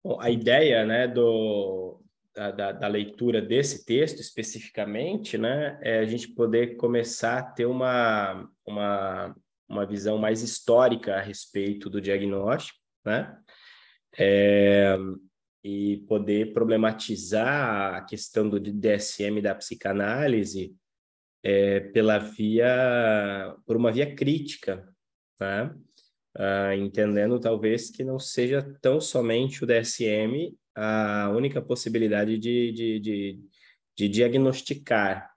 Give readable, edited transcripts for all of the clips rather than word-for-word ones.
Bom, a ideia, né, da leitura desse texto especificamente, né, é a gente poder começar a ter uma visão mais histórica a respeito do diagnóstico, né, e poder problematizar a questão do DSM da psicanálise por uma via crítica, né? Entendendo talvez que não seja tão somente o DSM a única possibilidade de diagnosticar,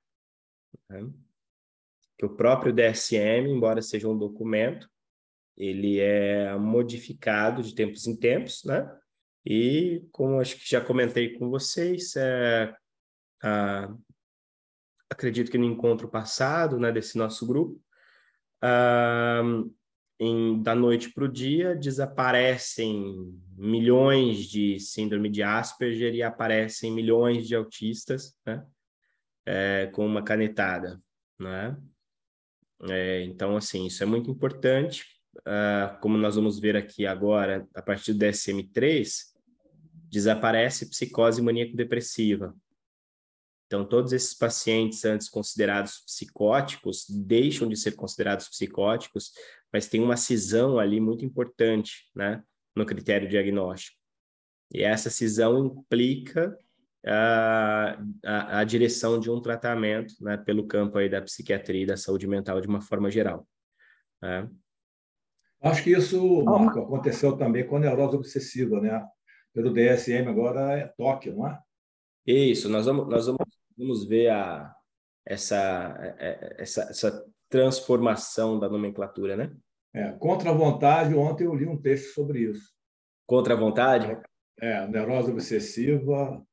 né? Que o próprio DSM, embora seja um documento, ele é modificado de tempos em tempos, né? E, como acho que já comentei com vocês, a, acredito que no encontro passado, né, desse nosso grupo, da noite para o dia, desaparecem milhões de síndrome de Asperger e aparecem milhões de autistas, né? Com uma canetada, né? Então, assim, isso é muito importante. Como nós vamos ver aqui agora, a partir do DSM-3, desaparece psicose maníaco-depressiva. Então, todos esses pacientes antes considerados psicóticos deixam de ser considerados psicóticos, mas tem uma cisão ali muito importante, né, no critério diagnóstico. E essa cisão implica a direção de um tratamento, né, pelo campo aí da psiquiatria e da saúde mental de uma forma geral, né? Acho que isso, Ô, Marco, aconteceu também com a neurose obsessiva, né? Pelo DSM agora é toque, não é? Isso, nós vamos ver essa transformação da nomenclatura, né? Contra a vontade, ontem eu li um texto sobre isso. Contra a vontade? Neurose obsessiva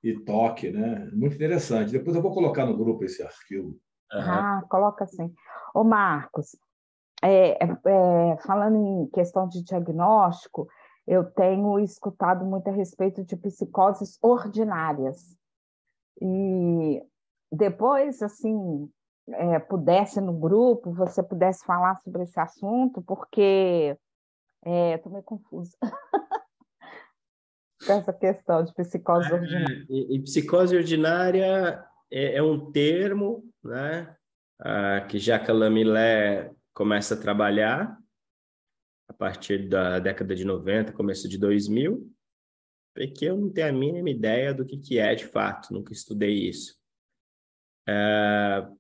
e toque, né? Muito interessante. Depois eu vou colocar no grupo esse arquivo. Coloca assim. Ô, Marcos, falando em questão de diagnóstico, eu tenho escutado muito a respeito de psicoses ordinárias. E depois, assim, pudesse no grupo, você pudesse falar sobre esse assunto, porque estou meio confusa com essa questão de psicose ordinária. E psicose ordinária é um termo, né, que Jacques Lamillé começa a trabalhar a partir da década de 90, começo de 2000, porque eu não tenho a mínima ideia do que é de fato, nunca estudei isso.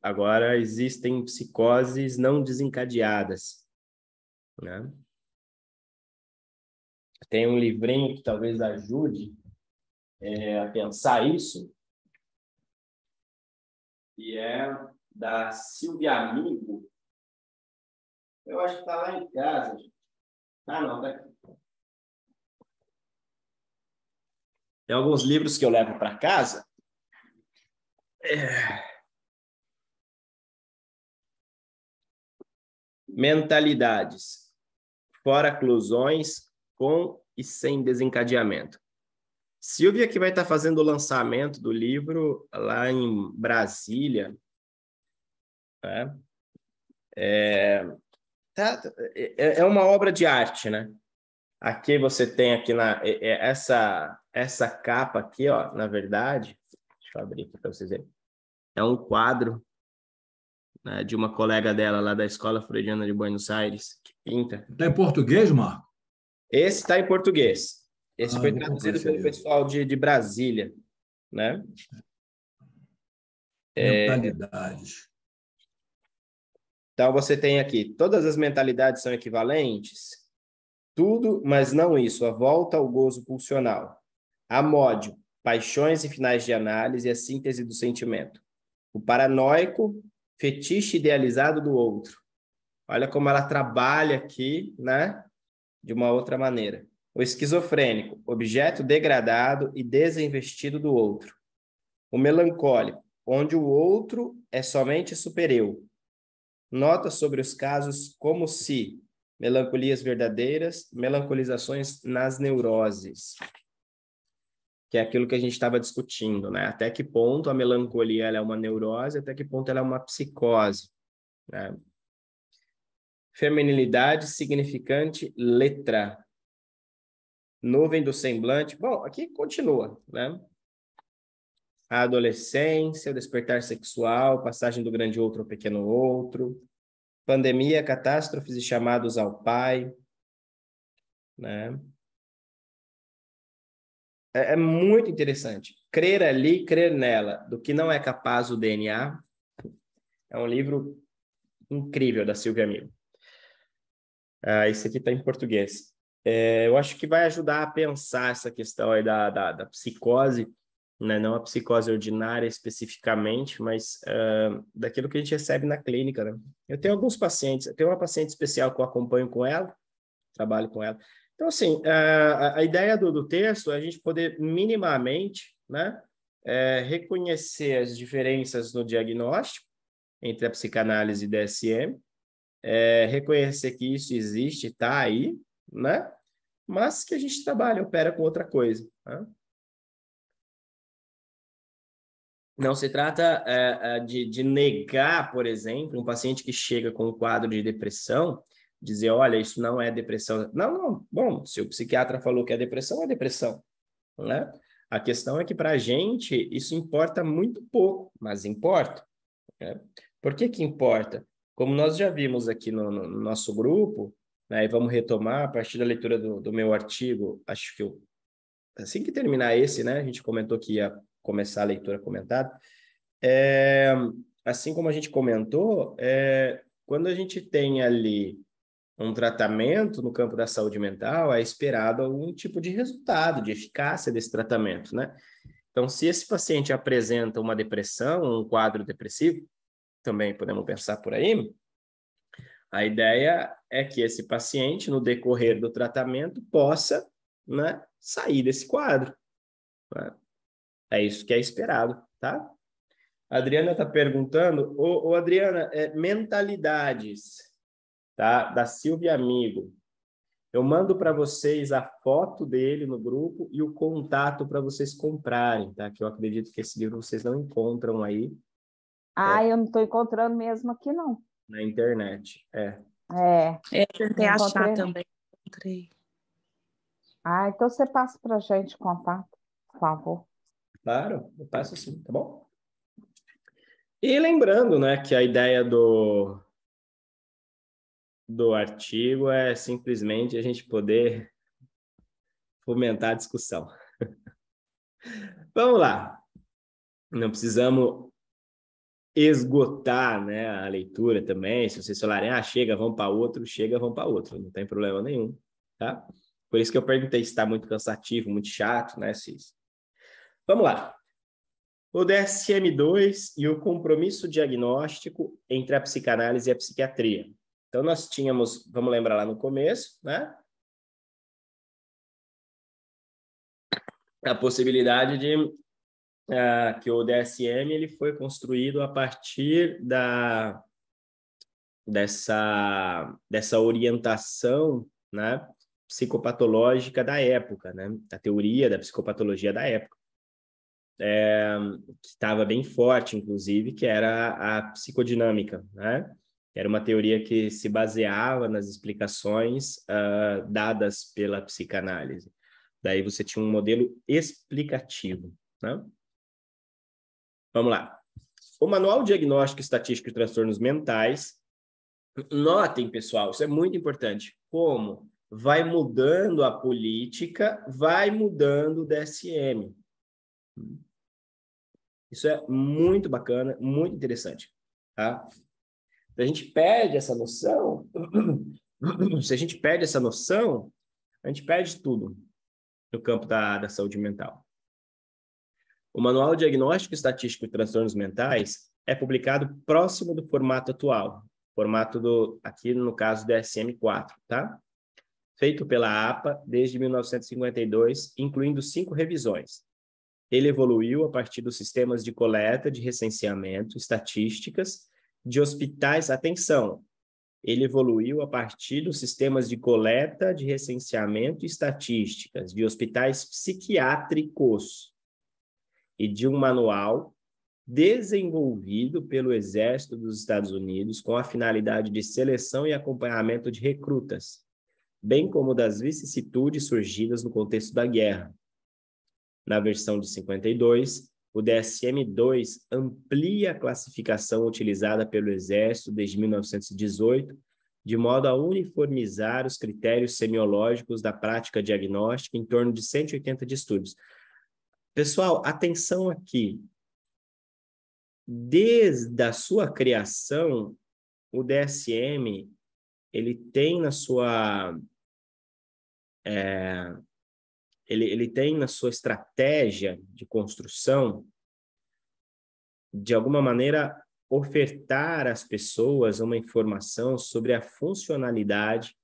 Agora, existem psicoses não desencadeadas, né? Tem um livrinho que talvez ajude a pensar isso, e é da Silvia Amigo. Eu acho que está lá em casa. Não, tá aqui. Tem alguns livros que eu levo para casa. Mentalidades, fora oclusões, com e sem desencadeamento. Silvia, que vai estar fazendo o lançamento do livro lá em Brasília, né? É uma obra de arte, né? Aqui você tem aqui essa capa aqui, ó, na verdade, deixa eu abrir aqui para vocês verem. É um quadro, né, de uma colega dela lá da Escola Freudiana de Buenos Aires, que pinta. Está em português, Marco? Esse está em português. Esse foi Vou comprar traduzido esse pelo livro. pessoal de Brasília, né? Mentalidades. Então, você tem aqui, todas as mentalidades são equivalentes? Tudo, mas não isso. A volta ao gozo pulsional. Amódio, paixões e finais de análise e a síntese do sentimento. O paranoico, fetiche idealizado do outro. Olha como ela trabalha aqui, né? De uma outra maneira. O esquizofrênico, objeto degradado e desinvestido do outro. O melancólico, onde o outro é somente supereu. Nota sobre os casos como se melancolias verdadeiras, melancolizações nas neuroses, que é aquilo que a gente estava discutindo, né? Até que ponto a melancolia ela é uma neurose, até que ponto ela é uma psicose, né? Feminilidade significante letra. nuvem do semblante. Bom, aqui continua, né? A adolescência, o despertar sexual, passagem do grande outro ao pequeno outro, pandemia, catástrofes e chamados ao Pai, né? É muito interessante. Crer ali, crer nela, do que não é capaz o DNA. É um livro incrível da Silvia Milo. Esse aqui está em português. Eu acho que vai ajudar a pensar essa questão aí da psicose, né? Não a psicose ordinária especificamente, mas daquilo que a gente recebe na clínica, né? Eu tenho alguns pacientes, eu tenho uma paciente especial que eu acompanho com ela, trabalho com ela. Então, assim, a ideia do texto é a gente poder minimamente, né, reconhecer as diferenças no diagnóstico entre a psicanálise e DSM, reconhecer que isso existe, está aí, né? Mas que a gente trabalha, opera com outra coisa. Né? Não se trata de negar, por exemplo, um paciente que chega com um quadro de depressão, dizer, olha, isso não é depressão. Não, não. Bom, se o psiquiatra falou que é depressão, né? A questão é que para a gente isso importa muito pouco, mas importa. Né? Por que que importa? Como nós já vimos aqui no nosso grupo, né, e vamos retomar a partir da leitura do meu artigo, acho que assim que terminar esse, né, a gente comentou que ia começar a leitura comentada, assim como a gente comentou, quando a gente tem ali um tratamento no campo da saúde mental, é esperado algum tipo de resultado, de eficácia desse tratamento, né? Então, se esse paciente apresenta uma depressão, um quadro depressivo, também podemos pensar por aí, a ideia é que esse paciente, no decorrer do tratamento, possa, né, sair desse quadro. Né? É isso que é esperado, tá? A Adriana está perguntando, Adriana, mentalidades, tá? Da Silvia Amigo. Eu mando para vocês a foto dele no grupo e o contato para vocês comprarem, tá? Que eu acredito que esse livro vocês não encontram aí. Eu não estou encontrando mesmo aqui, não. Na internet, Eu tentei achar também. Encontrei. Então você passa para a gente o contato, por favor. Claro, eu passo sim, tá bom? E lembrando, né, que a ideia do artigo é simplesmente a gente poder fomentar a discussão. Vamos lá. Não precisamos esgotar, né, a leitura também. Se vocês falarem, chega, vamos para outro, não tem problema nenhum, tá? Por isso que eu perguntei se está muito cansativo, muito chato, né, Cis? Vamos lá. O DSM-2 e o compromisso diagnóstico entre a psicanálise e a psiquiatria. Então, nós tínhamos, vamos lembrar lá no começo, né? A possibilidade de que o DSM ele foi construído a partir dessa orientação, né, psicopatológica da época, né? A teoria da psicopatologia da época. Que estava bem forte, inclusive, que era a psicodinâmica, né? Era uma teoria que se baseava nas explicações dadas pela psicanálise. Daí você tinha um modelo explicativo, né? Vamos lá. O Manual Diagnóstico Estatístico de Transtornos Mentais, notem, pessoal, isso é muito importante, como vai mudando a política, vai mudando o DSM. Isso é muito bacana, muito interessante, tá? Se a gente perde essa noção, a gente perde tudo no campo da saúde mental. O Manual Diagnóstico Estatístico de Transtornos Mentais é publicado próximo do formato atual, formato aqui no caso DSM-4, tá? Feito pela APA desde 1952, incluindo 5 revisões. Ele evoluiu a partir dos sistemas de coleta, de recenseamento, estatísticas de hospitais. Atenção! Ele evoluiu a partir dos sistemas de coleta, de recenseamento e estatísticas de hospitais psiquiátricos e de um manual desenvolvido pelo Exército dos Estados Unidos com a finalidade de seleção e acompanhamento de recrutas, bem como das vicissitudes surgidas no contexto da guerra. Na versão de 52, o DSM-2 amplia a classificação utilizada pelo Exército desde 1918, de modo a uniformizar os critérios semiológicos da prática diagnóstica em torno de 180 distúrbios. Pessoal, atenção aqui. Desde a sua criação, o DSM, ele tem na sua... Ele tem na sua estratégia de construção, de alguma maneira, ofertar às pessoas uma informação sobre a funcionalidade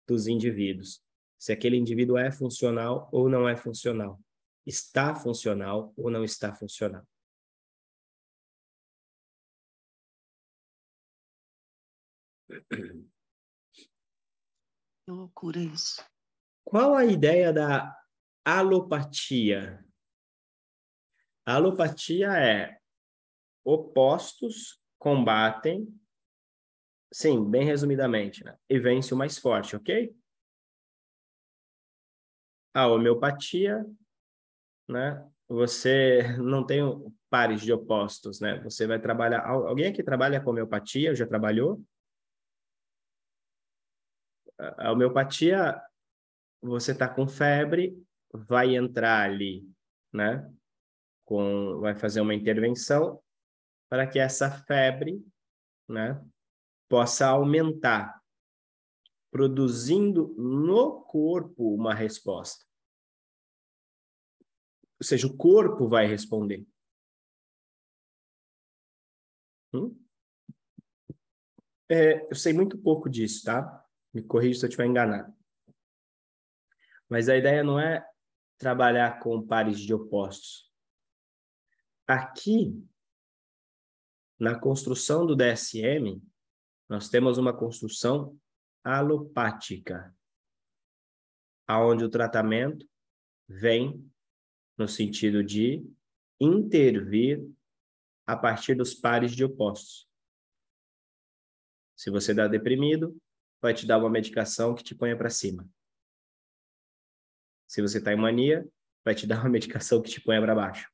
dos indivíduos. Se aquele indivíduo é funcional ou não é funcional. Está funcional ou não está funcional. Que loucura isso. Qual a ideia da alopatia? A alopatia é opostos combatem, sim, bem resumidamente, né? E vence o mais forte, ok? A homeopatia, né? Você não tem pares de opostos, né? Você vai trabalhar... Alguém aqui trabalha com homeopatia? Já trabalhou? A homeopatia, você está com febre, vai entrar ali, né? Vai fazer uma intervenção para que essa febre, né, possa aumentar, produzindo no corpo uma resposta. Ou seja, o corpo vai responder. Eu sei muito pouco disso, tá? Me corrija se eu estiver enganado. Mas a ideia não é trabalhar com pares de opostos. Aqui, na construção do DSM, nós temos uma construção alopática, aonde o tratamento vem no sentido de intervir a partir dos pares de opostos. Se você está deprimido, vai te dar uma medicação que te ponha para cima. Se você está em mania, vai te dar uma medicação que te ponha para baixo.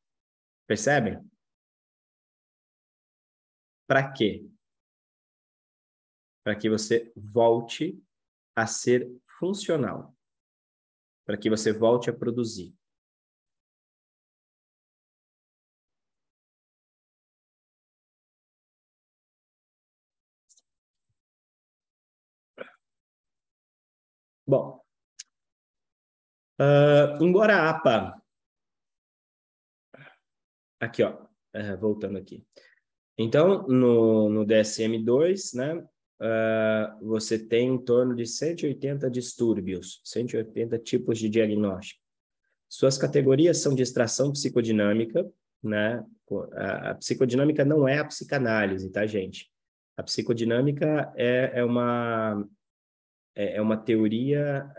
Percebem? Para quê? Para que você volte a ser funcional. Para que você volte a produzir. Bom, embora a APA... Aqui, ó, voltando aqui. Então, no DSM-2, né, você tem em torno de 180 distúrbios, 180 tipos de diagnóstico. Suas categorias são de extração psicodinâmica, né? A psicodinâmica não é a psicanálise, tá, gente? A psicodinâmica é uma teoria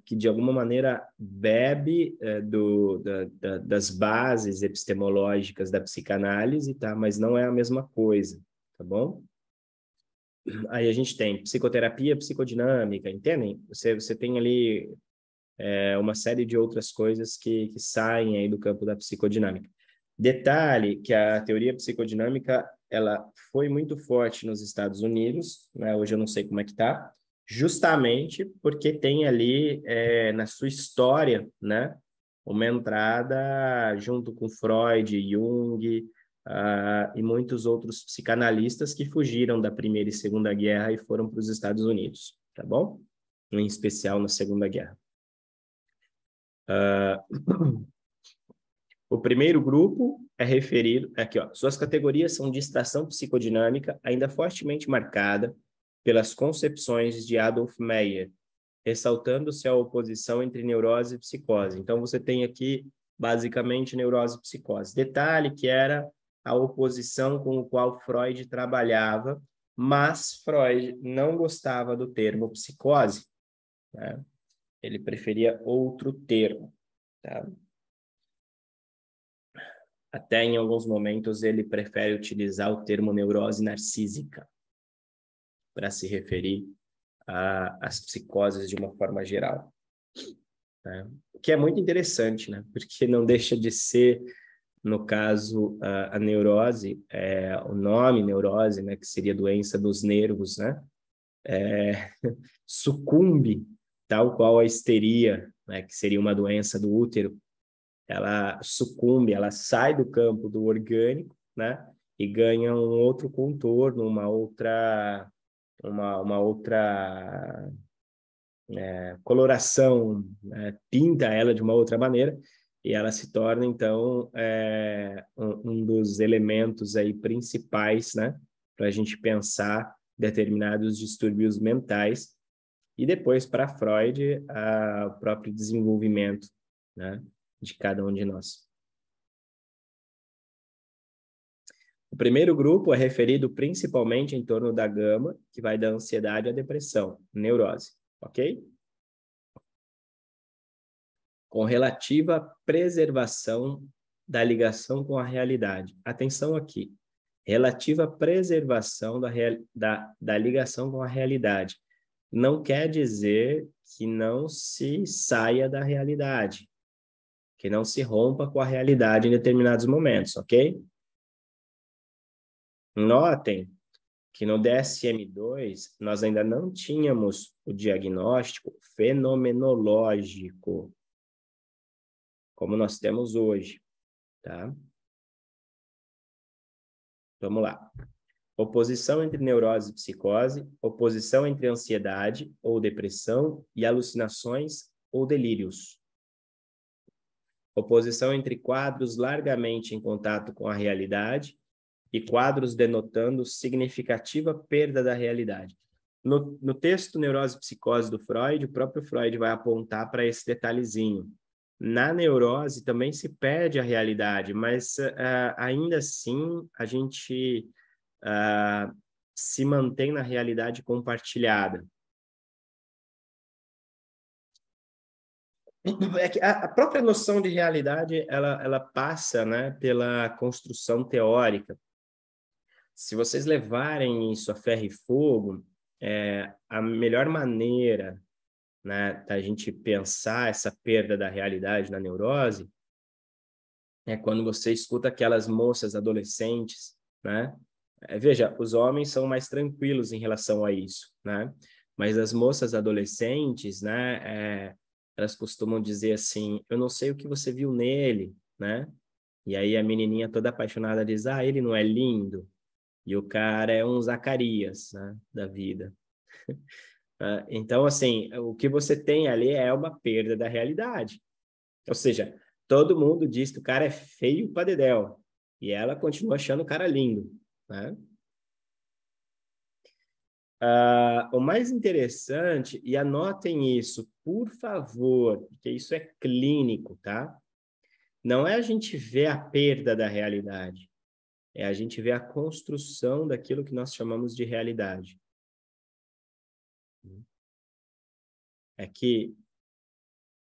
que, de alguma maneira, bebe das bases epistemológicas da psicanálise, tá? Mas não é a mesma coisa, tá bom? Aí a gente tem psicoterapia psicodinâmica, entendem? Você tem ali uma série de outras coisas que saem aí do campo da psicodinâmica. Detalhe que a teoria psicodinâmica ela foi muito forte nos Estados Unidos, né? Hoje eu não sei como é que está, justamente porque tem ali na sua história, né, uma entrada junto com Freud, Jung e muitos outros psicanalistas que fugiram da Primeira e Segunda Guerra e foram para os Estados Unidos, tá bom? Em especial na Segunda Guerra. O primeiro grupo é referido... Aqui, ó, suas categorias são de extração psicodinâmica, ainda fortemente marcada pelas concepções de Adolf Meyer, ressaltando-se a oposição entre neurose e psicose. Então, você tem aqui, basicamente, neurose e psicose. Detalhe que era a oposição com o qual Freud trabalhava, mas Freud não gostava do termo psicose, né? Ele preferia outro termo, tá? Até em alguns momentos ele prefere utilizar o termo neurose narcísica para se referir as psicoses de uma forma geral. Né? O que é muito interessante, né? Porque não deixa de ser, no caso, a neurose, o nome neurose, né? Que seria doença dos nervos, né? Sucumbe, tal qual a histeria, né? Que seria uma doença do útero, ela sucumbe, ela sai do campo do orgânico, né? E ganha um outro contorno, uma outra coloração, né? Pinta ela de uma outra maneira e ela se torna, então, um dos elementos aí principais, né? Para a gente pensar determinados distúrbios mentais e depois, para Freud, o próprio desenvolvimento, né? De cada um de nós. O primeiro grupo é referido principalmente em torno da gama, que vai da ansiedade à depressão, neurose, ok? Com relativa preservação da ligação com a realidade. Atenção aqui. Relativa preservação da ligação com a realidade. Não quer dizer que não se saia da realidade, que não se rompa com a realidade em determinados momentos, ok? Notem que no DSM-2 nós ainda não tínhamos o diagnóstico fenomenológico, como nós temos hoje, tá? Vamos lá. Oposição entre neurose e psicose, oposição entre ansiedade ou depressão e alucinações ou delírios. Oposição entre quadros largamente em contato com a realidade e quadros denotando significativa perda da realidade. No texto Neurose e Psicose do Freud, o próprio Freud vai apontar para esse detalhezinho. Na neurose também se perde a realidade, mas ainda assim a gente se mantém na realidade compartilhada. É que a própria noção de realidade, ela passa, né, pela construção teórica. Se vocês levarem isso a ferro e fogo, a melhor maneira, né, da gente pensar essa perda da realidade na neurose é quando você escuta aquelas moças adolescentes, né? Veja, os homens são mais tranquilos em relação a isso, né? Mas as moças adolescentes, né, elas costumam dizer assim, eu não sei o que você viu nele, né? E aí a menininha toda apaixonada diz, ele não é lindo? E o cara é um Zacarias, né, da vida. Então, assim, o que você tem ali é uma perda da realidade. Ou seja, todo mundo diz que o cara é feio para dedéu. E ela continua achando o cara lindo, né? O mais interessante, e anotem isso, por favor, porque isso é clínico, tá? Não é a gente ver a perda da realidade, é a gente ver a construção daquilo que nós chamamos de realidade. É que,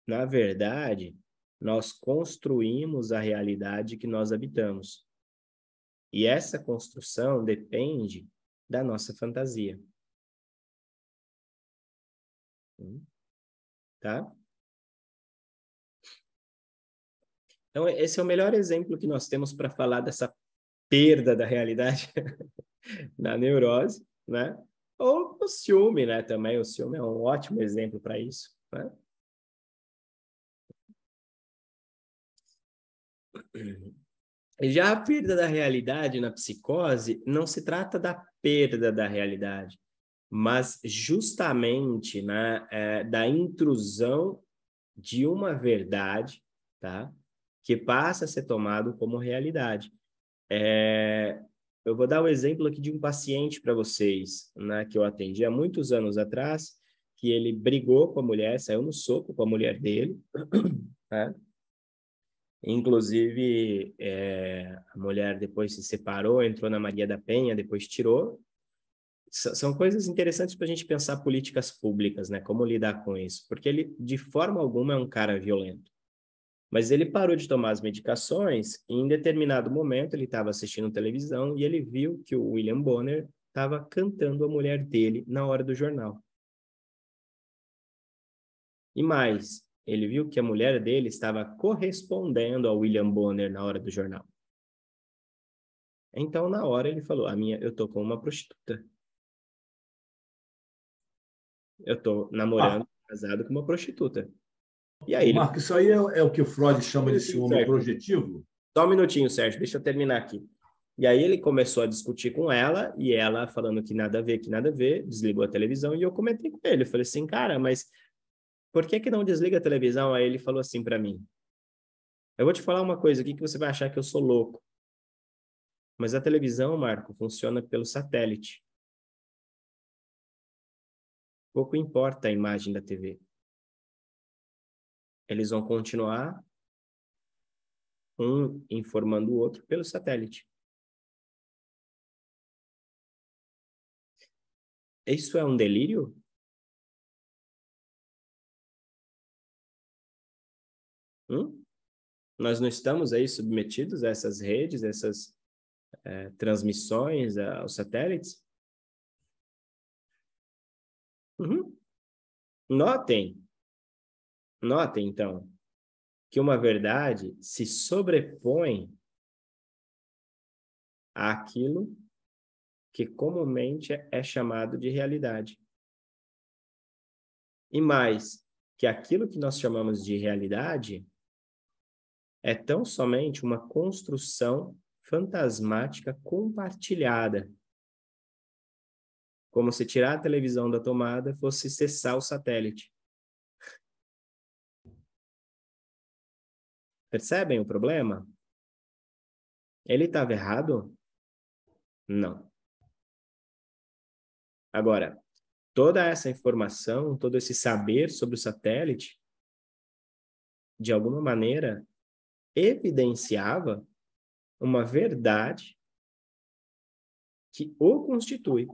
na verdade, nós construímos a realidade que nós habitamos. E essa construção depende da nossa fantasia. Tá? Então, esse é o melhor exemplo que nós temos para falar dessa perda da realidade na neurose, né? Ou o ciúme, né? Também o ciúme é um ótimo exemplo para isso, né? E já a perda da realidade na psicose não se trata da perda da realidade, mas justamente, né, da intrusão de uma verdade, tá? Que passa a ser tomado como realidade. Eu vou dar um exemplo aqui de um paciente para vocês, né, que eu atendi há muitos anos atrás, que ele brigou com a mulher, saiu no soco com a mulher dele, né? Inclusive, a mulher depois se separou, entrou na Maria da Penha, depois tirou. São coisas interessantes para a gente pensar políticas públicas, né? Como lidar com isso. Porque ele, de forma alguma, é um cara violento. Mas ele parou de tomar as medicações e, em determinado momento, ele estava assistindo televisão e ele viu que o William Bonner estava cantando a mulher dele na hora do jornal. E mais, ele viu que a mulher dele estava correspondendo ao William Bonner na hora do jornal. Então, na hora, ele falou, eu tô com uma prostituta. Eu tô namorando, casado com uma prostituta. E aí, Marco, isso aí é o que o Freud chama de ciúme Certo. projetivo? Só um minutinho, Sérgio, deixa eu terminar aqui. E aí ele começou a discutir com ela, e ela falando que nada a ver, desligou a televisão, e eu comentei com ele. Eu falei assim, cara, mas por que não desliga a televisão? Aí ele falou assim para mim, eu vou te falar uma coisa aqui que você vai achar que eu sou louco. Mas a televisão, Marco, funciona pelo satélite. Pouco importa a imagem da TV. Eles vão continuar um informando o outro pelo satélite. Isso é um delírio? Nós não estamos aí submetidos a essas redes, essas transmissões aos satélites? Uhum. Notem, então, que uma verdade se sobrepõe àquilo que comumente é chamado de realidade. E mais, que aquilo que nós chamamos de realidade é tão somente uma construção fantasmática compartilhada. Como se tirar a televisão da tomada fosse cessar o satélite. Percebem o problema? Ele estava errado? Não. Agora, toda essa informação, todo esse saber sobre o satélite, de alguma maneira, evidenciava uma verdade que o constitui.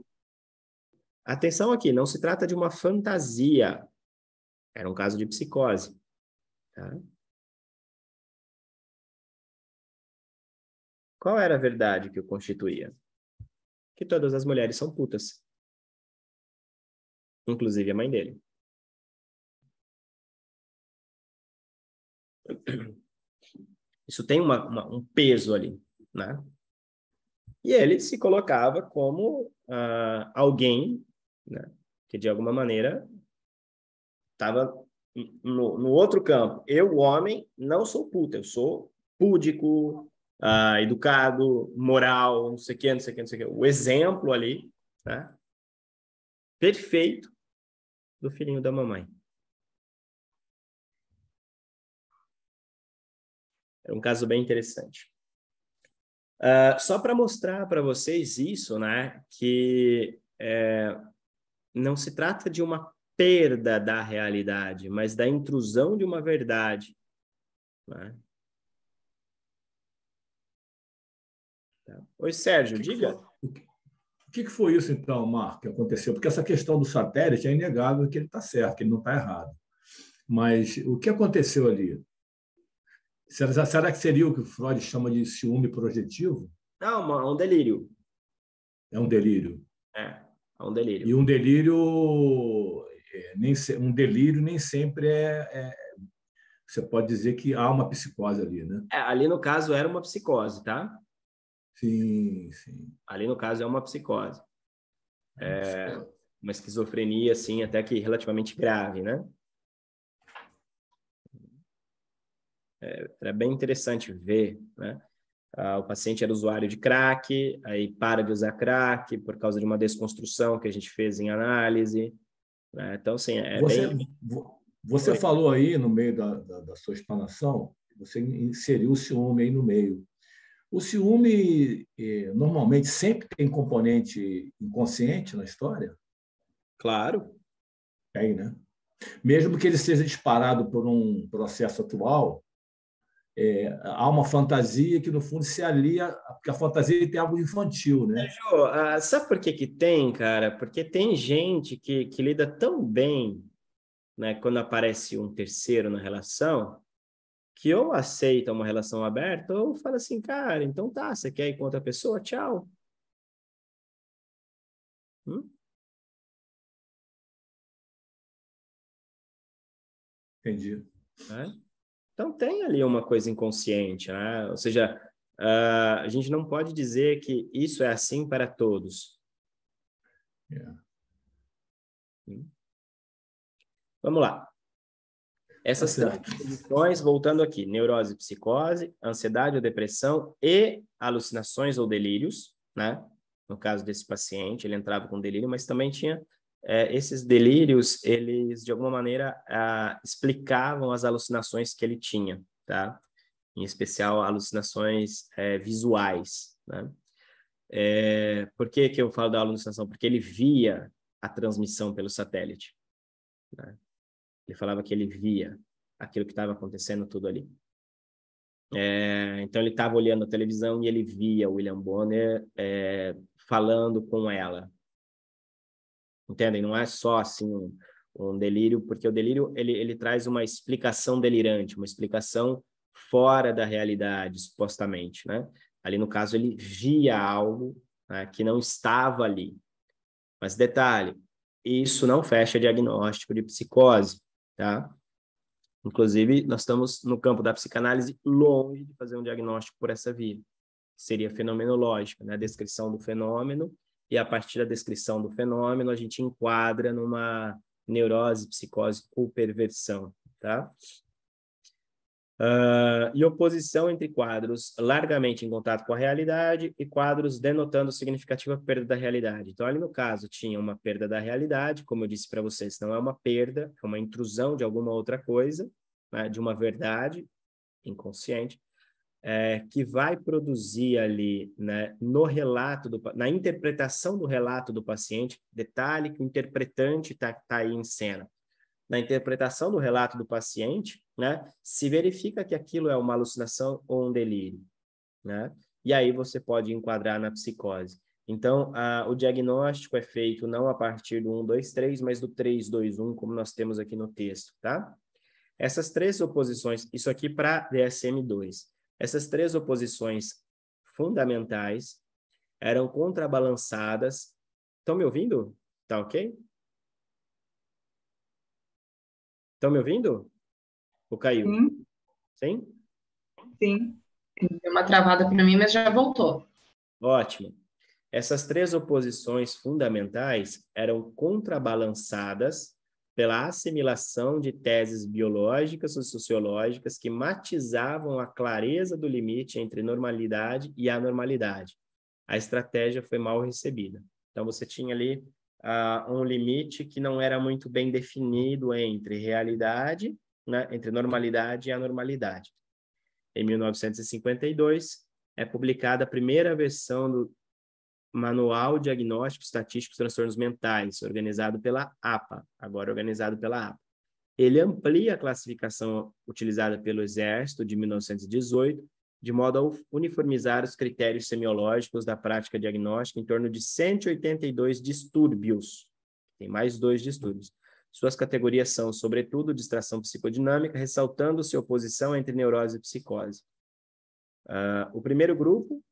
Atenção aqui, não se trata de uma fantasia. Era um caso de psicose. Tá? Qual era a verdade que o constituía? Que todas as mulheres são putas. Inclusive a mãe dele. Isso tem um peso ali, né? E ele se colocava como alguém, né, que de alguma maneira estava no outro campo. Eu, homem, não sou puta, eu sou púdico, educado, moral, não sei o quê, não sei o quê, não sei o quê. O exemplo ali, né, perfeito do filhinho da mamãe. É um caso bem interessante. Só para mostrar para vocês isso, né, que não se trata de uma perda da realidade, mas da intrusão de uma verdade. Né? Tá. Oi, Sérgio, diga. O que foi isso, então, Marco, que aconteceu? Porque essa questão do satélite é inegável que ele está certo, que ele não está errado. Mas o que aconteceu ali? Será que seria o que o Freud chama de ciúme projetivo? Não, é um delírio. É um delírio. É um delírio. E um delírio, um delírio nem sempre você pode dizer que há uma psicose ali, né? Ali no caso era uma psicose, tá? Sim, sim. Ali no caso é uma psicose. Uma esquizofrenia, assim, até que relativamente grave, né? Era bem interessante ver, né? O paciente era usuário de crack, aí para de usar crack por causa de uma desconstrução que a gente fez em análise. Né? Então, assim, Você falou aí, no meio da sua explanação, você inseriu o ciúme aí no meio. O ciúme, normalmente, sempre tem componente inconsciente na história? Claro. Tem, né? Mesmo que ele seja disparado por um processo atual, há uma fantasia que, no fundo, se alia, porque a fantasia tem algo infantil, né? Sérgio, sabe por que tem, cara? Porque tem gente que lida tão bem, né, quando aparece um terceiro na relação, que ou aceita uma relação aberta ou fala assim, cara, então tá, você quer ir com outra pessoa? Tchau. Entendi. Né? Então, tem ali uma coisa inconsciente, né? Ou seja, a gente não pode dizer que isso é assim para todos. Yeah. Vamos lá. Essas três condições, voltando aqui, neurose, psicose, ansiedade ou depressão e alucinações ou delírios, né? No caso desse paciente, ele entrava com delírio, mas também tinha esses delírios, eles de alguma maneira explicavam as alucinações que ele tinha, tá? Em especial alucinações visuais, né? Por que que eu falo da alucinação? Porque ele via a transmissão pelo satélite, né? Ele falava que ele via aquilo que estava acontecendo tudo ali. Então, ele estava olhando a televisão e ele via o William Bonner falando com ela. Entendem? Não é só assim um delírio, porque o delírio ele traz uma explicação delirante, uma explicação fora da realidade, supostamente, né? Ali, no caso, ele via algo, né, que não estava ali. Mas, detalhe, isso não fecha diagnóstico de psicose, tá? Inclusive, nós estamos no campo da psicanálise longe de fazer um diagnóstico por essa via. Seria fenomenológica, né? A descrição do fenômeno, e a partir da descrição do fenômeno, a gente enquadra numa neurose, psicose ou perversão, tá? E oposição entre quadros largamente em contato com a realidade e quadros denotando significativa perda da realidade. Então, ali no caso, tinha uma perda da realidade, como eu disse para vocês, não é uma perda, é uma intrusão de alguma outra coisa, né, de uma verdade inconsciente, que vai produzir ali, né, no relato, na interpretação do relato do paciente, detalhe que o interpretante está aí em cena. Na interpretação do relato do paciente, né, se verifica que aquilo é uma alucinação ou um delírio, né? E aí você pode enquadrar na psicose. Então, o diagnóstico é feito não a partir do 1, 2, 3, mas do 3, 2, 1, como nós temos aqui no texto, tá? Essas três oposições, isso aqui para DSM-2, essas três oposições fundamentais eram contrabalançadas. Estão me ouvindo? Tá ok? Estão me ouvindo? Ou caiu? Sim, Sim? sim. Deu uma travada para mim, mas já voltou. Ótimo. Essas três oposições fundamentais eram contrabalançadas pela assimilação de teses biológicas ou sociológicas que matizavam a clareza do limite entre normalidade e anormalidade. A estratégia foi mal recebida. Então, você tinha ali um limite que não era muito bem definido entre realidade, né, entre normalidade e anormalidade. Em 1952, é publicada a primeira versão do Manual Diagnóstico Estatístico de Transtornos Mentais, organizado pela APA, agora organizado pela APA. Ele amplia a classificação utilizada pelo Exército de 1918, de modo a uniformizar os critérios semiológicos da prática diagnóstica em torno de 182 distúrbios. Tem mais 2 distúrbios. Suas categorias são, sobretudo, distração psicodinâmica, ressaltando-se oposição entre neurose e psicose. O primeiro grupo,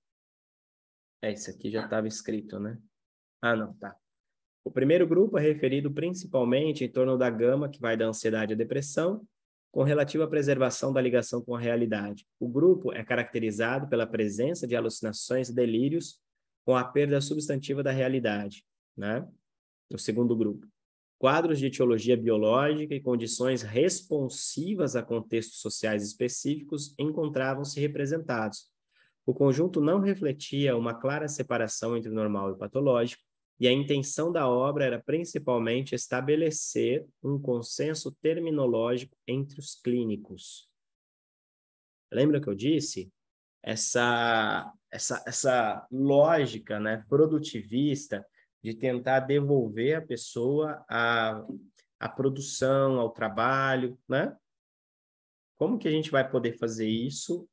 isso aqui já estava escrito, né? Não, tá. O primeiro grupo é referido principalmente em torno da gama que vai da ansiedade à depressão, com relativa preservação da ligação com a realidade. O grupo é caracterizado pela presença de alucinações e delírios com a perda substantiva da realidade, né? O segundo grupo. Quadros de etiologia biológica e condições responsivas a contextos sociais específicos encontravam-se representados. O conjunto não refletia uma clara separação entre normal e patológico, e a intenção da obra era principalmente estabelecer um consenso terminológico entre os clínicos. Lembra que eu disse? Essa lógica, né, produtivista de tentar devolver a pessoa à produção, ao trabalho, né? Como que a gente vai poder fazer isso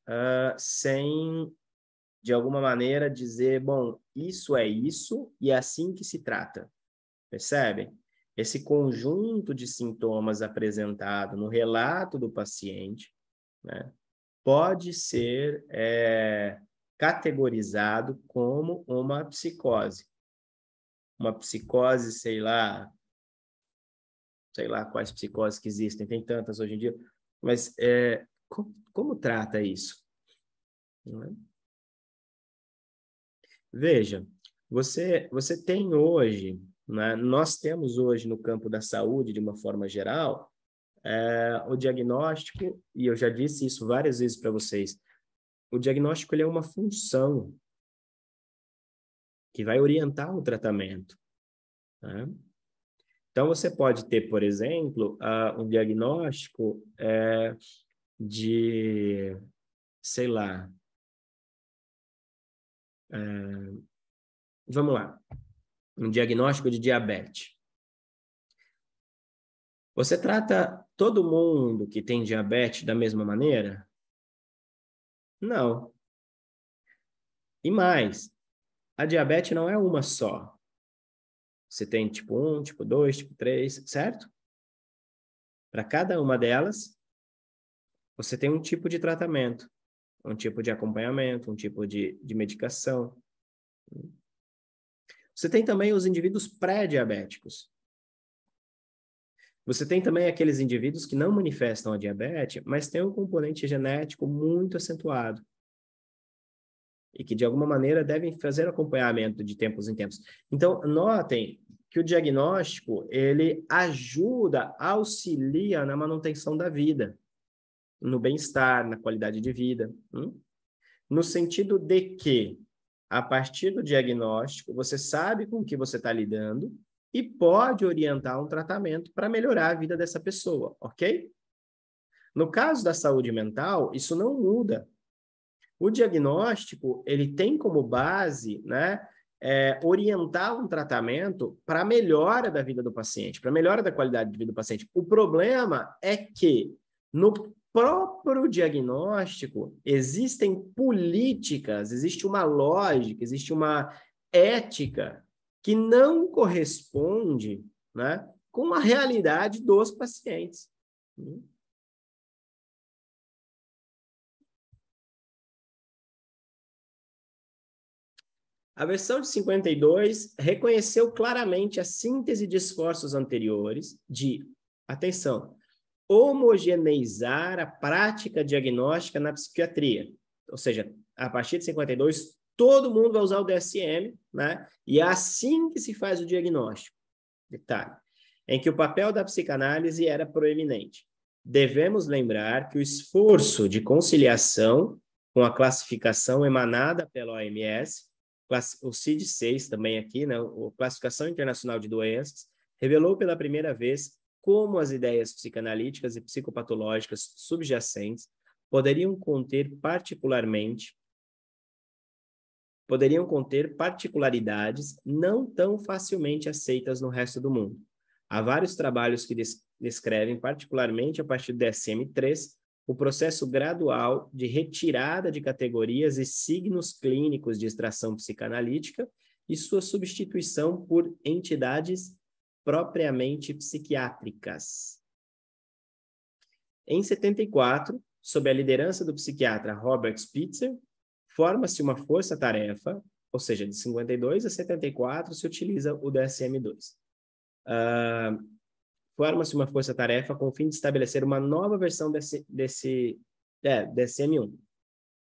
sem, de alguma maneira, dizer, bom, isso é isso e é assim que se trata? Percebem? Esse conjunto de sintomas apresentado no relato do paciente, né, pode ser categorizado como uma psicose. Uma psicose, sei lá, sei lá quais psicoses que existem, tem tantas hoje em dia, mas como trata isso? Não é? Veja, você tem hoje, né, nós temos hoje no campo da saúde, de uma forma geral, o diagnóstico, e eu já disse isso várias vezes para vocês, o diagnóstico ele é uma função que vai orientar o tratamento. Né? Então, você pode ter, por exemplo, um diagnóstico de, sei lá, vamos lá, um diagnóstico de diabetes. Você trata todo mundo que tem diabetes da mesma maneira? Não. E mais, a diabetes não é uma só. Você tem tipo 1, tipo 2, tipo 3, certo? Para cada uma delas, você tem um tipo de tratamento, um tipo de acompanhamento, um tipo de medicação. Você tem também os indivíduos pré-diabéticos. Você tem também aqueles indivíduos que não manifestam a diabetes, mas têm um componente genético muito acentuado. E que, de alguma maneira, devem fazer acompanhamento de tempos em tempos. Então, notem que o diagnóstico, ele ajuda, auxilia na manutenção da vida, no bem-estar, na qualidade de vida. No sentido de que, a partir do diagnóstico, você sabe com o que você está lidando e pode orientar um tratamento para melhorar a vida dessa pessoa, ok? No caso da saúde mental, isso não muda. O diagnóstico, ele tem como base, né, orientar um tratamento para a melhora da vida do paciente, para a melhora da qualidade de vida do paciente. O problema é que, no próprio diagnóstico, existem políticas, existe uma lógica, existe uma ética que não corresponde, né, com a realidade dos pacientes. A versão de 52 reconheceu claramente a síntese de esforços anteriores de, atenção, homogeneizar a prática diagnóstica na psiquiatria. Ou seja, a partir de 52, todo mundo vai usar o DSM, né? E é assim que se faz o diagnóstico. Detalhe, em que o papel da psicanálise era proeminente. Devemos lembrar que o esforço de conciliação com a classificação emanada pela OMS, o CID-6 também aqui, né, a Classificação Internacional de Doenças, revelou pela primeira vez como as ideias psicanalíticas e psicopatológicas subjacentes poderiam conter particularidades não tão facilmente aceitas no resto do mundo. Há vários trabalhos que descrevem, particularmente a partir do DSM-3, o processo gradual de retirada de categorias e signos clínicos de extração psicanalítica e sua substituição por entidades propriamente psiquiátricas. Em 74, sob a liderança do psiquiatra Robert Spitzer, forma-se uma força-tarefa, ou seja, de 52 a 74 se utiliza o DSM-2. Forma-se uma força-tarefa com o fim de estabelecer uma nova versão DSM-1.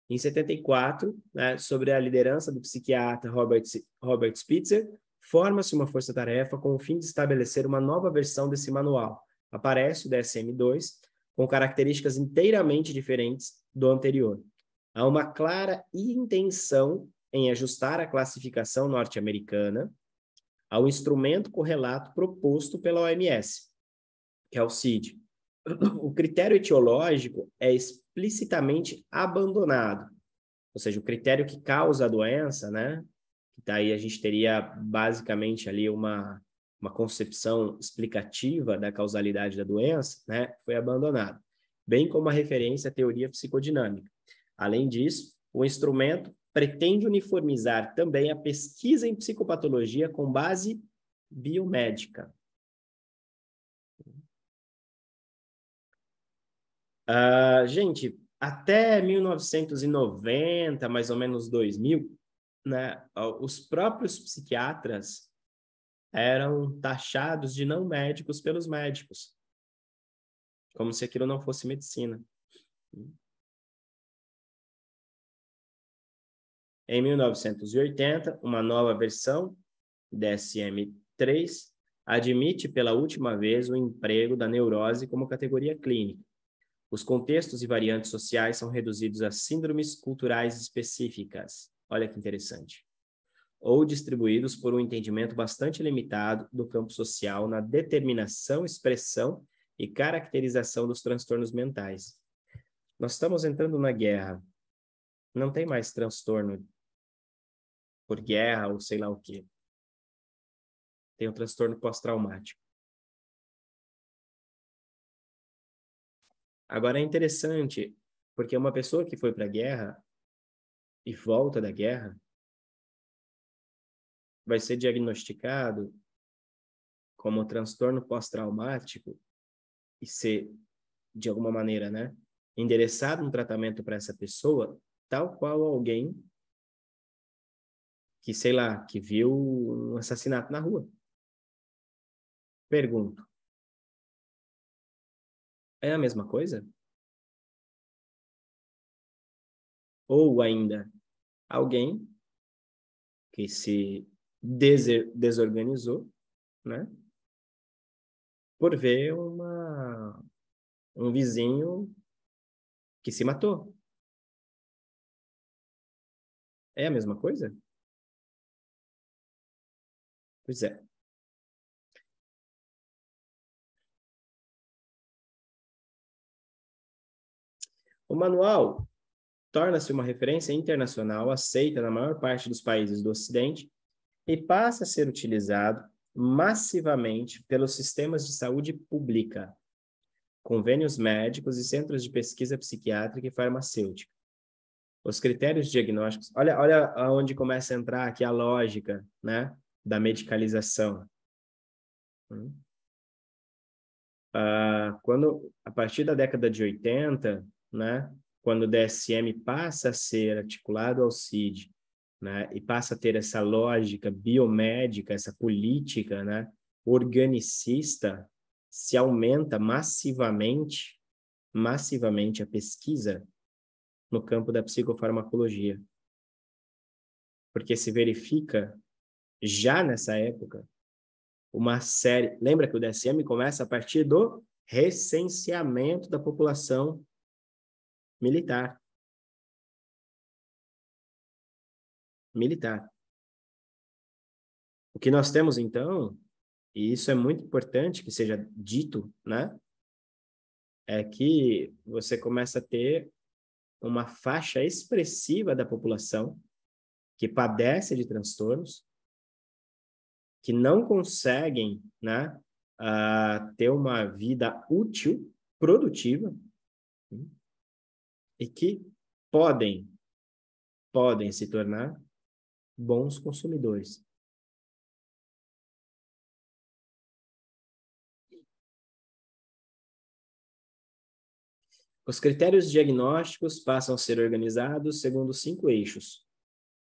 Em 74, né, sobre a liderança do psiquiatra Robert Spitzer, forma-se uma força-tarefa com o fim de estabelecer uma nova versão desse manual. Aparece o DSM-2, com características inteiramente diferentes do anterior. Há uma clara intenção em ajustar a classificação norte-americana ao instrumento correlato proposto pela OMS, que é o CID. O critério etiológico é explicitamente abandonado, ou seja, o critério que causa a doença, né? Daí a gente teria basicamente ali uma concepção explicativa da causalidade da doença, né? Foi abandonado, bem como a referência à teoria psicodinâmica. Além disso, o instrumento pretende uniformizar também a pesquisa em psicopatologia com base biomédica. Gente, até 1990, mais ou menos 2000, né, os próprios psiquiatras eram taxados de não médicos pelos médicos, como se aquilo não fosse medicina. Em 1980, uma nova versão, DSM-3, admite pela última vez o emprego da neurose como categoria clínica. Os contextos e variantes sociais são reduzidos a síndromes culturais específicas. Olha que interessante. Ou distribuídos por um entendimento bastante limitado do campo social na determinação, expressão e caracterização dos transtornos mentais. Nós estamos entrando na guerra. Não tem mais transtorno por guerra ou sei lá o quê. Tem o transtorno pós-traumático. Agora é interessante, porque uma pessoa que foi para a guerra e volta da guerra vai ser diagnosticado como transtorno pós-traumático e ser, de alguma maneira, né, endereçado um tratamento para essa pessoa, tal qual alguém que, sei lá, que viu um assassinato na rua. Pergunto. É a mesma coisa? Ou ainda, alguém que se desorganizou, né? Por ver um vizinho que se matou. É a mesma coisa? Pois é. O manual torna-se uma referência internacional aceita na maior parte dos países do Ocidente e passa a ser utilizado massivamente pelos sistemas de saúde pública, convênios médicos e centros de pesquisa psiquiátrica e farmacêutica. Os critérios diagnósticos, olha aonde começa a entrar aqui a lógica, né, da medicalização. A partir da década de 80, né, quando o DSM passa a ser articulado ao CID, né, e passa a ter essa lógica biomédica, essa política, né, organicista, se aumenta massivamente a pesquisa no campo da psicofarmacologia. Porque se verifica, já nessa época, uma série... Lembra que o DSM começa a partir do recenseamento da população militar. O que nós temos, então, e isso é muito importante que seja dito, né? É que você começa a ter uma faixa expressiva da população que padece de transtornos, que não conseguem, né, ter uma vida útil, produtiva, e que podem se tornar bons consumidores. Os critérios diagnósticos passam a ser organizados segundo 5 eixos: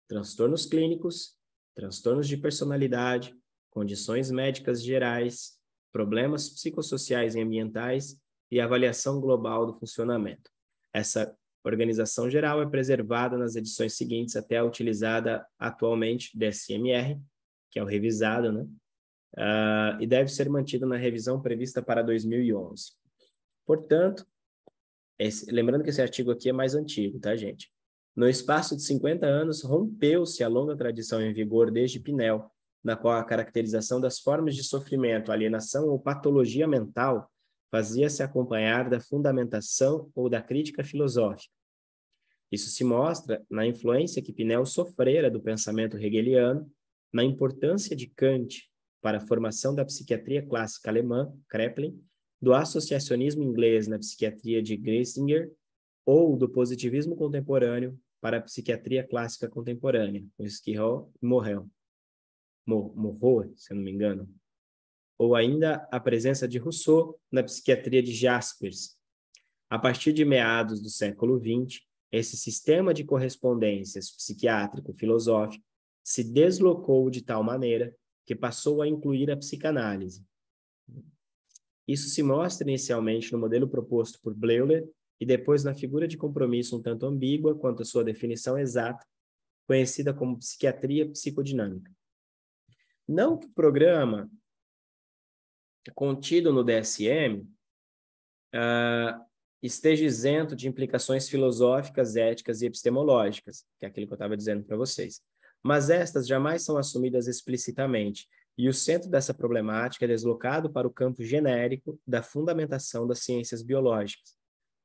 transtornos clínicos, transtornos de personalidade, condições médicas gerais, problemas psicossociais e ambientais e avaliação global do funcionamento. Essa organização geral é preservada nas edições seguintes até a utilizada atualmente DSM-R, que é o revisado, né? E deve ser mantida na revisão prevista para 2011. Portanto, lembrando que esse artigo aqui é mais antigo, tá, gente? No espaço de 50 anos, rompeu-se a longa tradição em vigor desde Pinel, na qual a caracterização das formas de sofrimento, alienação ou patologia mental fazia-se acompanhar da fundamentação ou da crítica filosófica. Isso se mostra na influência que Pinel sofrera do pensamento hegeliano, na importância de Kant para a formação da psiquiatria clássica alemã, Kraepelin, do associacionismo inglês na psiquiatria de Geisinger ou do positivismo contemporâneo para a psiquiatria clássica contemporânea, com Esquirol e Morrow, se eu não me engano. Ou ainda a presença de Rousseau na psiquiatria de Jaspers. A partir de meados do século XX, esse sistema de correspondências psiquiátrico-filosófico se deslocou de tal maneira que passou a incluir a psicanálise. Isso se mostra inicialmente no modelo proposto por Bleuler e depois na figura de compromisso um tanto ambígua quanto à sua definição exata, conhecida como psiquiatria psicodinâmica. Não que o programa contido no DSM esteja isento de implicações filosóficas, éticas e epistemológicas, que é aquilo que eu estava dizendo para vocês. Mas estas jamais são assumidas explicitamente, e o centro dessa problemática é deslocado para o campo genérico da fundamentação das ciências biológicas.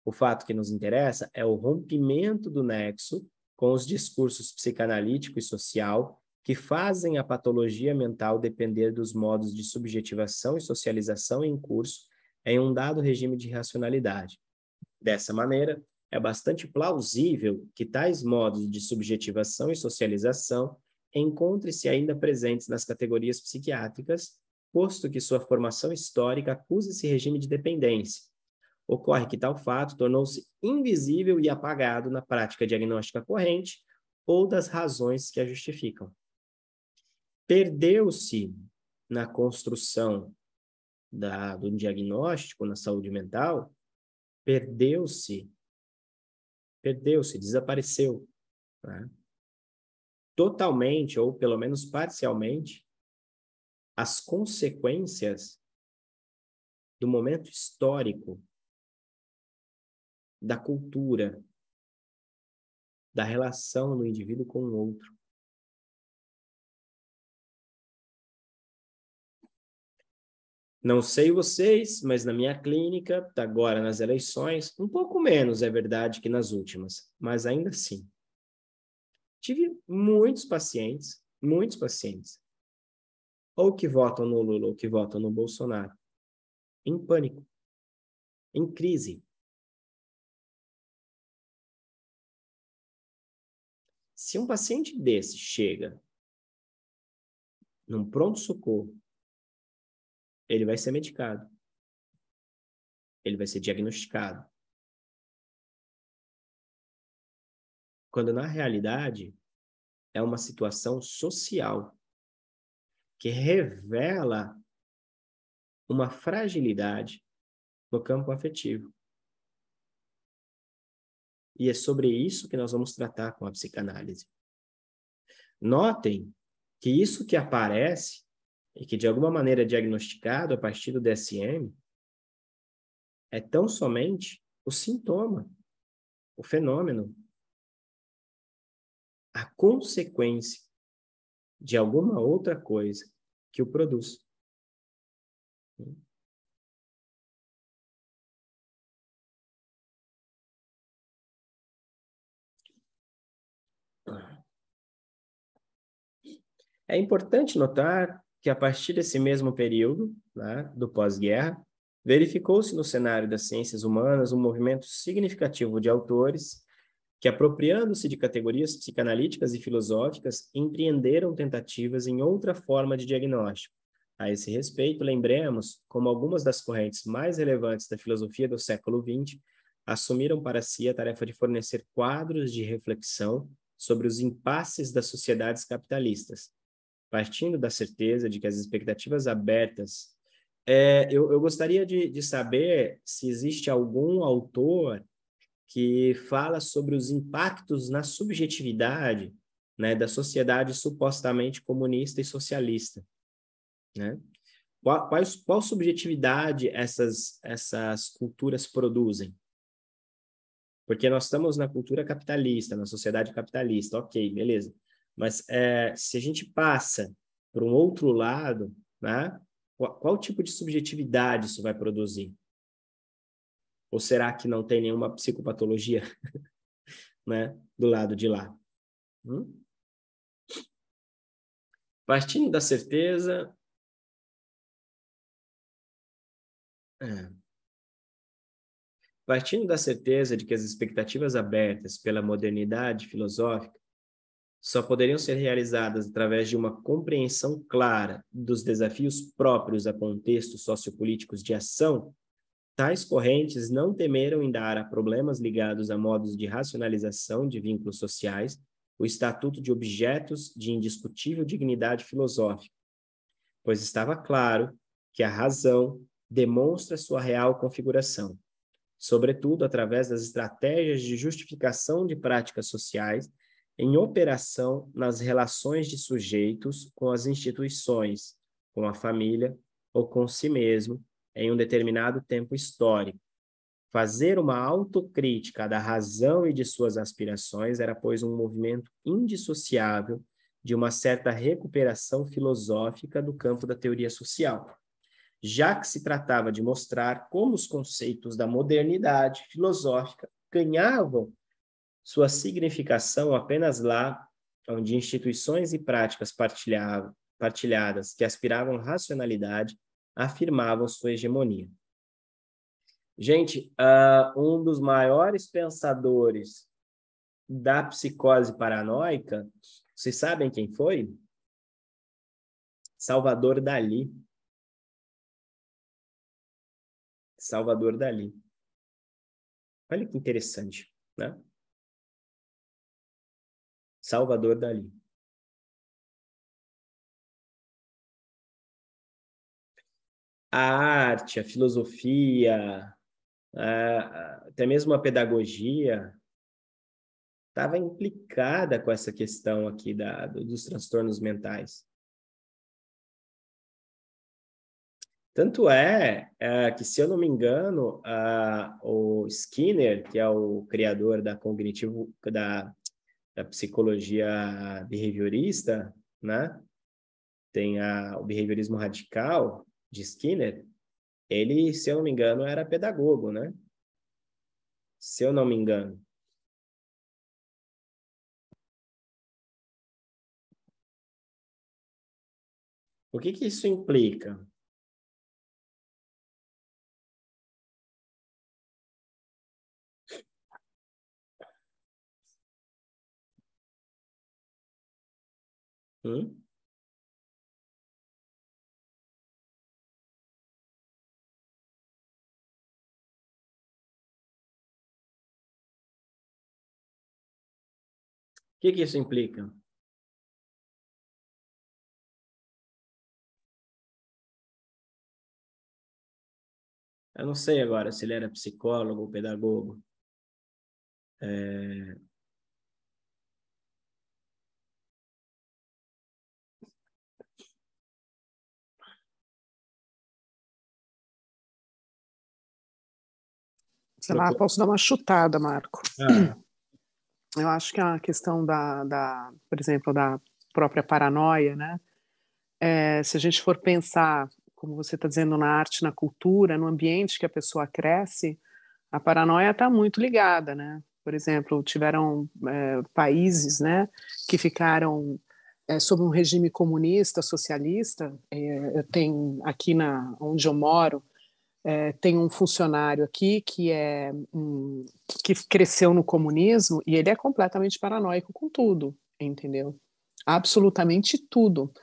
O fato que nos interessa é o rompimento do nexo com os discursos psicanalítico e social que fazem a patologia mental depender dos modos de subjetivação e socialização em curso em um dado regime de racionalidade. Dessa maneira, é bastante plausível que tais modos de subjetivação e socialização encontrem-se ainda presentes nas categorias psiquiátricas, posto que sua formação histórica acusa esse regime de dependência. Ocorre que tal fato tornou-se invisível e apagado na prática diagnóstica corrente ou das razões que a justificam. Perdeu-se na construção do diagnóstico na saúde mental, desapareceu, né? Totalmente, ou pelo menos parcialmente, as consequências do momento histórico, da cultura, da relação do indivíduo com o outro. Não sei vocês, mas na minha clínica, agora nas eleições, um pouco menos é verdade que nas últimas, mas ainda assim. Tive muitos pacientes, ou que votam no Lula ou que votam no Bolsonaro, em pânico, em crise. Se um paciente desse chega num pronto-socorro, ele vai ser medicado. Ele vai ser diagnosticado. Quando, na realidade, é uma situação social que revela uma fragilidade no campo afetivo. E é sobre isso que nós vamos tratar com a psicanálise. Notem que isso que aparece e que de alguma maneira é diagnosticado a partir do DSM é tão somente o sintoma, o fenômeno, a consequência de alguma outra coisa que o produz. É importante notar que a partir desse mesmo período, né, do pós-guerra, verificou-se no cenário das ciências humanas um movimento significativo de autores que, apropriando-se de categorias psicanalíticas e filosóficas, empreenderam tentativas em outra forma de diagnóstico. A esse respeito, lembremos como algumas das correntes mais relevantes da filosofia do século XX assumiram para si a tarefa de fornecer quadros de reflexão sobre os impasses das sociedades capitalistas, partindo da certeza de que as expectativas abertas... Eu gostaria de saber se existe algum autor que fala sobre os impactos na subjetividade, né, da supostamente comunista e socialista, né? Qual subjetividade essas culturas produzem? Porque nós estamos na cultura capitalista, na sociedade capitalista, ok, beleza. Mas se a gente passa para um outro lado, né, qual tipo de subjetividade isso vai produzir? Ou será que não tem nenhuma psicopatologia, né, do lado de lá? Partindo da certeza... Partindo da certeza de que as expectativas abertas pela modernidade filosófica só poderiam ser realizadas através de uma compreensão clara dos desafios próprios a contextos sociopolíticos de ação, tais correntes não temeram em dar a problemas ligados a modos de racionalização de vínculos sociais o estatuto de objetos de indiscutível dignidade filosófica, pois estava claro que a razão demonstra sua real configuração, sobretudo através das estratégias de justificação de práticas sociais em operação nas relações de sujeitos com as instituições, com a família ou com si mesmo em um determinado tempo histórico. Fazer uma autocrítica da razão e de suas aspirações era, pois, um movimento indissociável de uma certa recuperação filosófica do campo da teoria social, já que se tratava de mostrar como os conceitos da modernidade filosófica ganhavam sua significação apenas lá onde instituições e práticas partilhadas que aspiravam à racionalidade afirmavam sua hegemonia. Gente, um dos maiores pensadores da psicose paranoica, vocês sabem quem foi? Salvador Dalí. Salvador Dalí. Olha que interessante, né? Salvador Dalí. A arte, a filosofia, até mesmo a pedagogia estava implicada com essa questão aqui dos transtornos mentais. Tanto que, se eu não me engano, o Skinner, que é o criador da psicologia behaviorista, né? Tem o behaviorismo radical de Skinner, ele, se eu não me engano, era pedagogo, né? Se eu não me engano. O que isso implica? Hum? O que isso implica? Eu não sei agora se ele era psicólogo ou pedagogo. Sei lá, posso dar uma chutada, Marco. Eu acho que a questão por exemplo, da própria paranoia, né? Se a gente for pensar, como você está dizendo, na arte, na cultura, no ambiente que a pessoa cresce, a paranoia está muito ligada, né? Por exemplo, tiveram países, né, que ficaram sob um regime comunista, socialista. Eu tenho aqui onde eu moro, tem um funcionário aqui que cresceu no comunismo e ele é completamente paranoico com tudo, entendeu? Absolutamente tudo.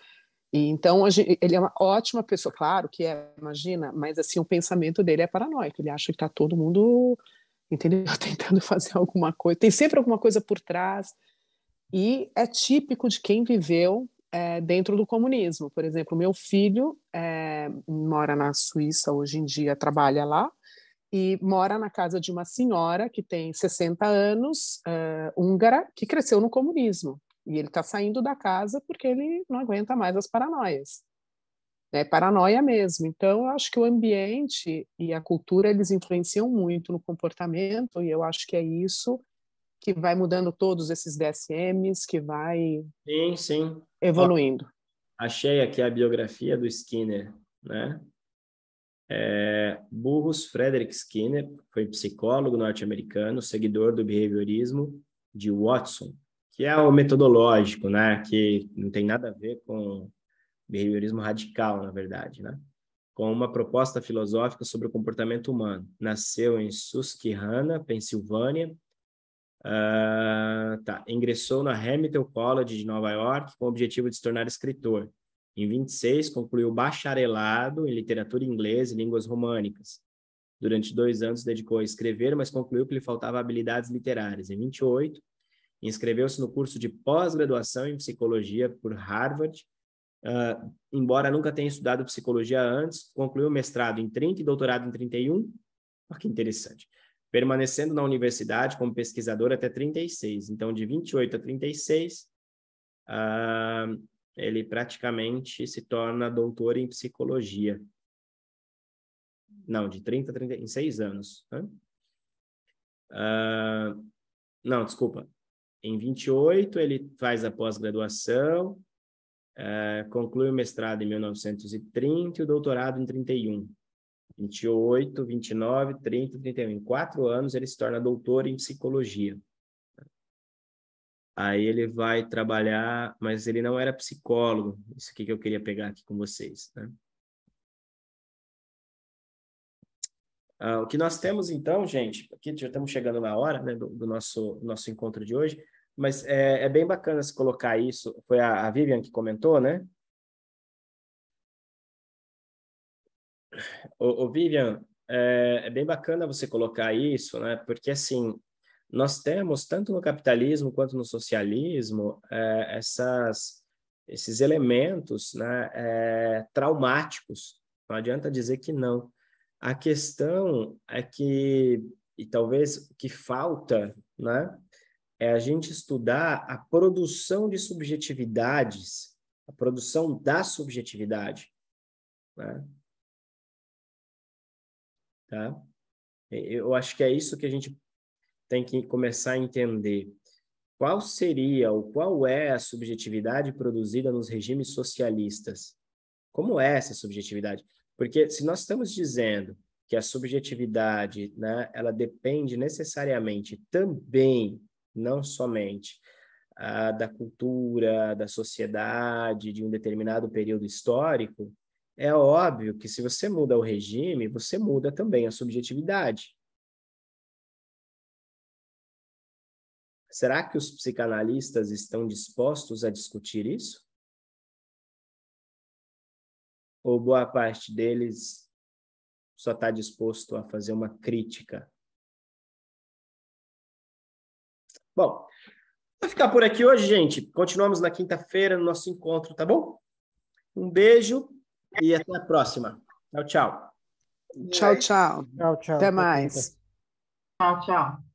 E então ele é uma ótima pessoa, claro que imagina, mas assim o pensamento dele é paranoico. Ele acha que está todo mundo, entendeu? Tentando fazer alguma coisa. Tem sempre alguma coisa por trás. E é típico de quem viveu dentro do comunismo. Por exemplo, meu filho mora na Suíça hoje em dia, trabalha lá, e mora na casa de uma senhora que tem 60 anos, húngara, que cresceu no comunismo. E ele está saindo da casa porque ele não aguenta mais as paranoias. É paranoia mesmo. Então, eu acho que o ambiente e a cultura, eles influenciam muito no comportamento, e eu acho que é isso que vai mudando todos esses DSMs, que vai Sim. evoluindo. Ó, achei aqui a biografia do Skinner, né? Burrus Frederick Skinner foi psicólogo norte-americano, seguidor do behaviorismo de Watson, que é o metodológico, né? Que não tem nada a ver com behaviorismo radical, na verdade, né? Com uma proposta filosófica sobre o comportamento humano. Nasceu em Susquehanna, Pensilvânia. Ingressou na Hamilton College de Nova York com o objetivo de se tornar escritor. Em 26, concluiu bacharelado em literatura inglesa e línguas românicas. Durante 2 anos dedicou a escrever, mas concluiu que lhe faltava habilidades literárias. Em 28, inscreveu-se no curso de pós-graduação em psicologia por Harvard embora nunca tenha estudado psicologia antes, concluiu o mestrado em 30 e doutorado em 31. Olha que interessante. Permanecendo na universidade como pesquisador até 36. Então, de 28 a 36, ele praticamente se torna doutor em psicologia. Não, de 30 a 30, em 6 anos. Não, desculpa. Em 28, ele faz a pós-graduação, conclui o mestrado em 1930 e o doutorado em 31. 28, 29, 30, 31. Em 4 anos, ele se torna doutor em psicologia. Aí ele vai trabalhar, mas ele não era psicólogo. Isso aqui que eu queria pegar aqui com vocês, né? O que nós temos, então, gente, aqui já estamos chegando na hora, né, do nosso encontro de hoje, mas é bem bacana se colocar isso. Foi a Vivian que comentou, né? Vivian, é bem bacana você colocar isso, né? Porque, assim, nós temos, tanto no capitalismo quanto no socialismo, esses elementos, né, traumáticos. Não adianta dizer que não. A questão é que, e talvez o que falta, né, é a gente estudar a produção de subjetividades, a produção da subjetividade, né? Tá? Eu acho que é isso que a gente tem que começar a entender. Qual seria ou qual é a subjetividade produzida nos regimes socialistas? Como é essa subjetividade? Porque se nós estamos dizendo que a subjetividade, né, ela depende necessariamente também, não somente, da cultura, da sociedade, de um determinado período histórico, é óbvio que se você muda o regime, você muda também a subjetividade. Será que os psicanalistas estão dispostos a discutir isso? Ou boa parte deles só está disposto a fazer uma crítica? Bom, vai ficar por aqui hoje, gente. Continuamos na quinta-feira no nosso encontro, tá bom? Um beijo e até a próxima. Tchau, tchau. Tchau, tchau. Tchau, tchau. Até mais. Tchau, tchau.